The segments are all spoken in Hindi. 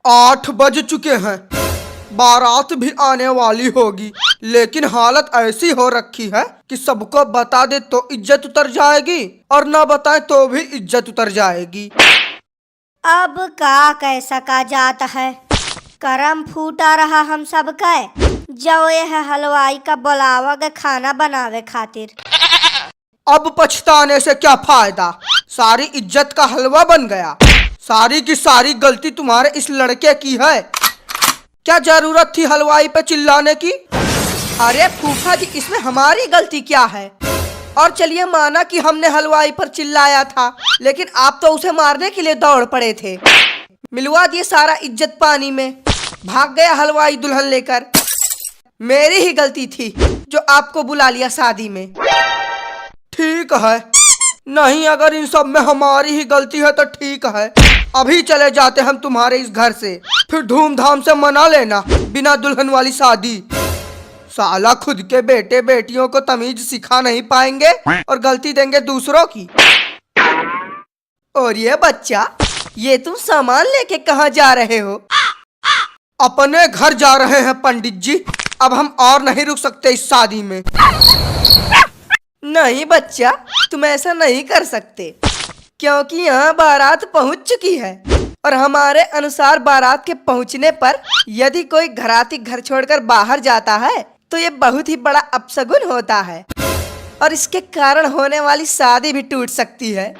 8 बज चुके हैं। बारात भी आने वाली होगी, लेकिन हालत ऐसी हो रखी है कि सबको बता दे तो इज्जत उतर जाएगी और ना बताए तो भी इज्जत उतर जाएगी। अब का कैसा का जात है, करम फूटा रहा हम सब का। जो ये है हलवाई का बुलावा के खाना बनावे खातिर। अब पछताने से क्या फायदा, सारी इज्जत का हलवा बन गया। सारी की सारी गलती तुम्हारे इस लड़के की है। क्या जरूरत थी हलवाई पे चिल्लाने की? अरे फूफा जी, इसमें हमारी गलती क्या है? और चलिए माना कि हमने हलवाई पर चिल्लाया था, लेकिन आप तो उसे मारने के लिए दौड़ पड़े थे। मिलवा दिए सारा इज्जत पानी में, भाग गया हलवाई दुल्हन लेकर। मेरी ही गलती थी जो आपको बुला लिया शादी में। ठीक है, नहीं अगर इन सब में हमारी ही गलती है तो ठीक है, अभी चले जाते हम तुम्हारे इस घर से, फिर धूमधाम से मना लेना बिना दुल्हन वाली शादी। साला खुद के बेटे बेटियों को तमीज सिखा नहीं पाएंगे और गलती देंगे दूसरों की। और ये बच्चा, ये तुम सामान लेके कहाँ जा रहे हो? अपने घर जा रहे हैं पंडित जी, अब हम और नहीं रुक सकते इस शादी में। नहीं बच्चा, तुम ऐसा नहीं कर सकते, क्योंकि यहाँ बारात पहुँच चुकी है और हमारे अनुसार बारात के पहुँचने पर यदि कोई घराती घर छोड़कर बाहर जाता है तो ये बहुत ही बड़ा अपशगुन होता है और इसके कारण होने वाली शादी भी टूट सकती है।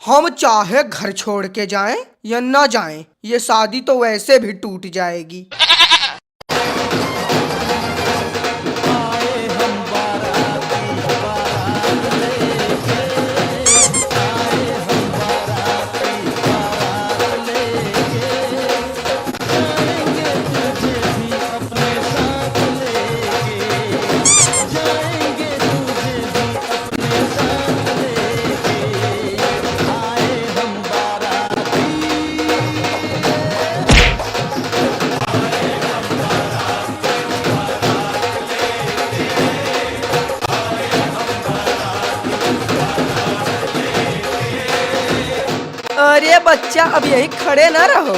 हम चाहे घर छोड़ के जाएं या ना जाएं, ये शादी तो वैसे भी टूट जाएगी। अरे बच्चा, अब यही खड़े ना रहो,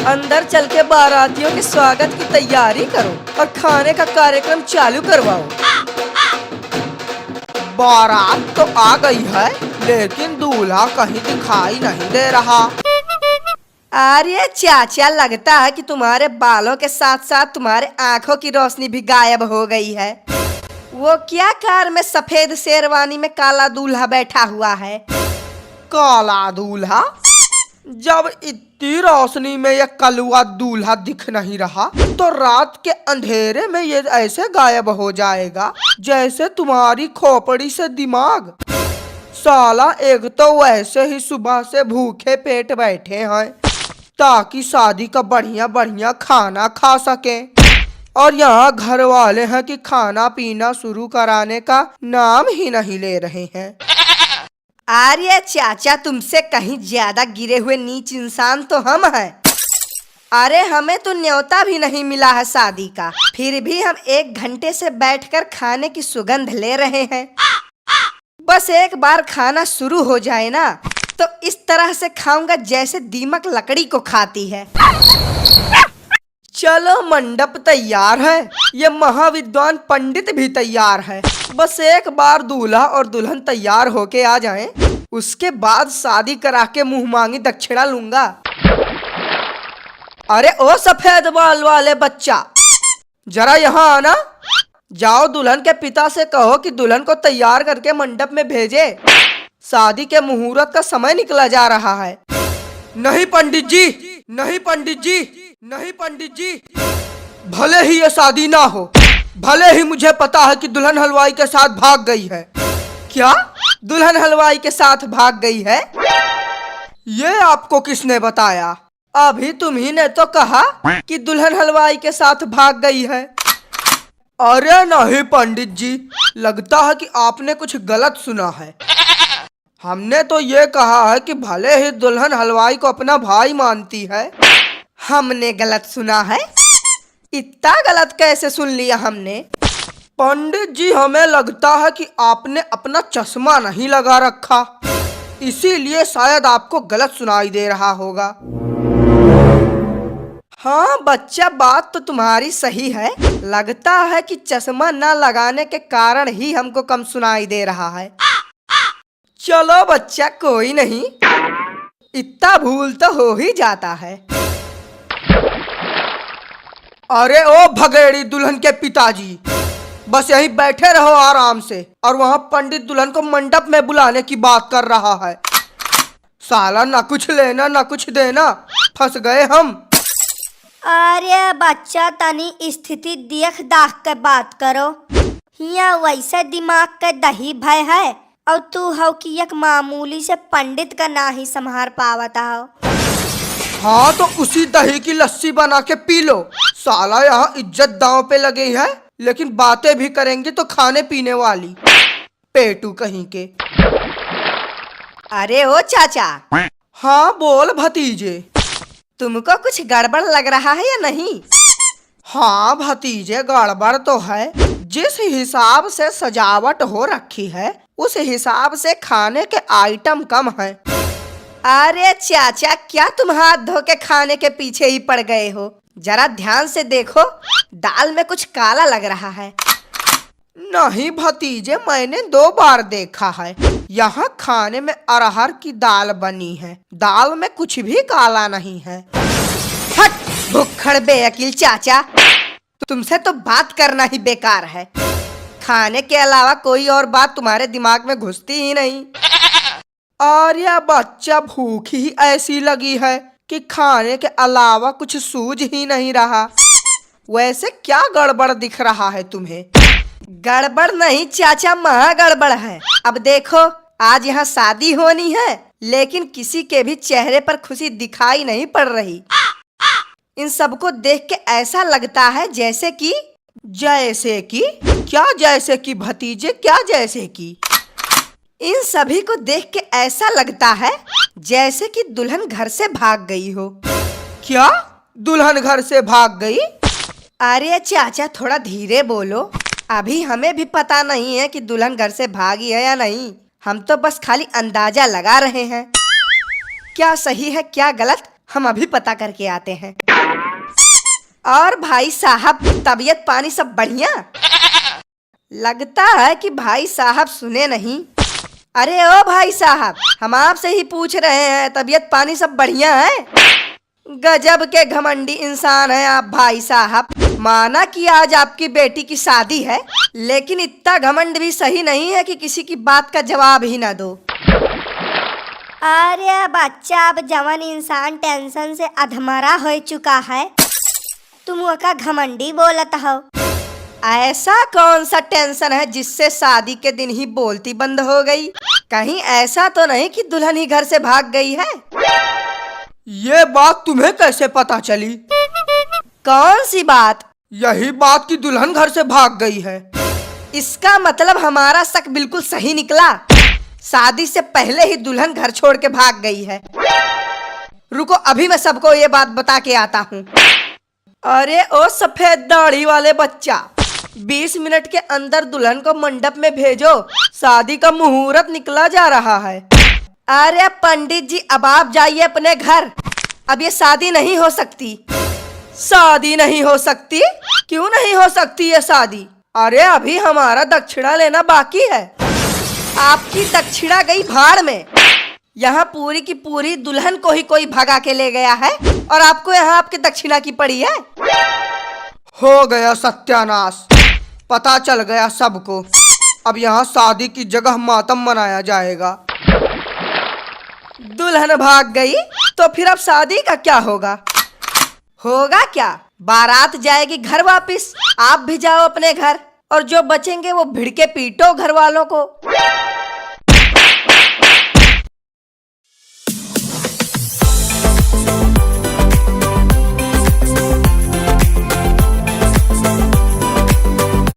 अंदर चल के बारातियों के स्वागत की तैयारी करो और खाने का कार्यक्रम चालू करवाओ। बारात तो आ गई है, लेकिन दूल्हा कहीं दिखाई नहीं दे रहा। अरे चाचा, लगता है कि तुम्हारे बालों के साथ साथ तुम्हारे आंखों की रोशनी भी गायब हो गई है। वो क्या कार में सफेद शेरवानी में काला दूल्हा बैठा हुआ है? काला दूल्हा? जब इतनी रोशनी में ये कलुआ दूल्हा दिख नहीं रहा तो रात के अंधेरे में ये ऐसे गायब हो जाएगा जैसे तुम्हारी खोपड़ी से दिमाग। साला एक तो वैसे ही सुबह से भूखे पेट बैठे हैं ताकि शादी का बढ़िया बढ़िया खाना खा सके, और यहाँ घर वाले हैं कि खाना पीना शुरू कराने का नाम ही नहीं ले रहे हैं। अरे चाचा, तुमसे कहीं ज्यादा गिरे हुए नीच इंसान तो हम हैं। अरे हमें तो न्योता भी नहीं मिला है शादी का, फिर भी हम 1 घंटे से बैठकर खाने की सुगंध ले रहे हैं। बस एक बार खाना शुरू हो जाए ना तो इस तरह से खाऊंगा जैसे दीमक लकड़ी को खाती है। चलो, मंडप तैयार है, ये महाविद्वान पंडित भी तैयार है। बस एक बार दूल्हा और दुल्हन तैयार होके आ जाएं, उसके बाद शादी करा के मुंह मांगी दक्षिणा लूंगा। अरे ओ सफेद बाल वाले बच्चा, जरा यहाँ आना। जाओ दुल्हन के पिता से कहो कि दुल्हन को तैयार करके मंडप में भेजे, शादी के मुहूर्त का समय निकला जा रहा है। नहीं पंडित जी, नहीं पंडित जी, नहीं पंडित जी, भले ही ये शादी ना हो, भले ही मुझे पता है कि दुल्हन हलवाई के साथ भाग गई है। क्या दुल्हन हलवाई के साथ भाग गई है? ये आपको किसने बताया? अभी तुम्ही ने तो कहा कि दुल्हन हलवाई के साथ भाग गई है। अरे नहीं पंडित जी, लगता है कि आपने कुछ गलत सुना है। हमने तो ये कहा है कि भले ही दुल्हन हलवाई को अपना भाई मानती है। हमने गलत सुना है? इतना गलत कैसे सुन लिया हमने? पंडित जी, हमें लगता है कि आपने अपना चश्मा नहीं लगा रखा, इसीलिए शायद आपको गलत सुनाई दे रहा होगा। हाँ बच्चा, बात तो तुम्हारी सही है। लगता है कि चश्मा न लगाने के कारण ही हमको कम सुनाई दे रहा है। चलो बच्चा, कोई नहीं, इतना भूल तो हो ही जाता है। अरे ओ भगेड़ी दुल्हन के पिताजी, बस यहीं बैठे रहो आराम से। और वहाँ पंडित दुल्हन को मंडप में बुलाने की बात कर रहा है। साला ना कुछ लेना ना कुछ देना, फंस गए हम। अरे बच्चा, तनी स्थिति देख दाख के बात करो। यहाँ वैसे दिमाग के दही भय है और तू हो कि एक मामूली से पंडित का ना ही संभार पावता हो। हाँ तो उसी दही की लस्सी बना के पी लो। साला यहाँ इज्जत दांव पे लगी है, लेकिन बातें भी करेंगे तो खाने पीने वाली पेटू कहीं के। अरे ओ चाचा। हाँ बोल भतीजे। तुमको कुछ गड़बड़ लग रहा है या नहीं? हाँ भतीजे, गड़बड़ तो है। जिस हिसाब से सजावट हो रखी है उस हिसाब से खाने के आइटम कम हैं। अरे चाचा, क्या तुम हाथ धो के खाने के पीछे ही पड़ गए हो? जरा ध्यान से देखो, दाल में कुछ काला लग रहा है। नहीं भतीजे, मैंने 2 बार देखा है। यहाँ खाने में अरहर की दाल बनी है, दाल में कुछ भी काला नहीं है। हट भुक्खड़ बेअकील चाचा, तुमसे तो बात करना ही बेकार है। खाने के अलावा कोई और बात तुम्हारे दिमाग में घुसती ही नहीं। और यह बच्चा, भूख ही ऐसी लगी है कि खाने के अलावा कुछ सूझ ही नहीं रहा। वैसे क्या गड़बड़ दिख रहा है तुम्हें? गड़बड़ नहीं चाचा, महा गड़बड़ है। अब देखो, आज यहाँ शादी होनी है, लेकिन किसी के भी चेहरे पर खुशी दिखाई नहीं पड़ रही। इन सबको देख के ऐसा लगता है जैसे कि क्या जैसे कि भतीजे, क्या जैसे कि? इन सभी को देख के ऐसा लगता है जैसे कि दुल्हन घर से भाग गई हो। क्या दुल्हन घर से भाग गई? अरे चाचा, थोड़ा धीरे बोलो। अभी हमें भी पता नहीं है कि दुल्हन घर से भागी है या नहीं। हम तो बस खाली अंदाजा लगा रहे हैं। क्या सही है क्या गलत, हम अभी पता करके आते हैं। और भाई साहब, तबीयत पानी सब बढ़िया? लगता है कि भाई साहब सुने नहीं। अरे ओ भाई साहब, हम आपसे ही पूछ रहे हैं, तबीयत पानी सब बढ़िया है? गजब के घमंडी इंसान है आप भाई साहब। माना कि आज आपकी बेटी की शादी है, लेकिन इतना घमंड भी सही नहीं है कि किसी की बात का जवाब ही ना दो। अरे बच्चा, अब जवान इंसान टेंशन से अधमरा हो चुका है, तुम का घमंडी बोलता हो। ऐसा कौन सा टेंशन है जिससे शादी के दिन ही बोलती बंद हो गई? कहीं ऐसा तो नहीं कि दुल्हन ही घर से भाग गई है? ये बात तुम्हें कैसे पता चली? कौन सी बात? यही बात कि दुल्हन घर से भाग गई है। इसका मतलब हमारा शक बिल्कुल सही निकला। शादी से पहले ही दुल्हन घर छोड़ के भाग गई है। रुको, अभी मैं सबको ये बात बता के आता हूँ। अरे ओ सफेद दाढ़ी वाले बच्चा, 20 मिनट के अंदर दुल्हन को मंडप में भेजो, शादी का मुहूर्त निकला जा रहा है। अरे पंडित जी, अब आप जाइए अपने घर। अब ये शादी नहीं हो सकती। शादी नहीं हो सकती? क्यों नहीं हो सकती ये शादी? अरे अभी हमारा दक्षिणा लेना बाकी है। आपकी दक्षिणा गई भाड़ में। यहाँ पूरी की पूरी दुल्हन को ही कोई भगा के ले गया है और आपको यहाँ आपकी दक्षिणा की पड़ी है। हो गया सत्यानाश, पता चल गया सबको। अब यहाँ शादी की जगह मातम मनाया जाएगा। दुल्हन भाग गई तो फिर अब शादी का क्या होगा? होगा क्या, बारात जाएगी घर वापिस, आप भी जाओ अपने घर, और जो बचेंगे वो भिड़ के पीटो घर वालों को।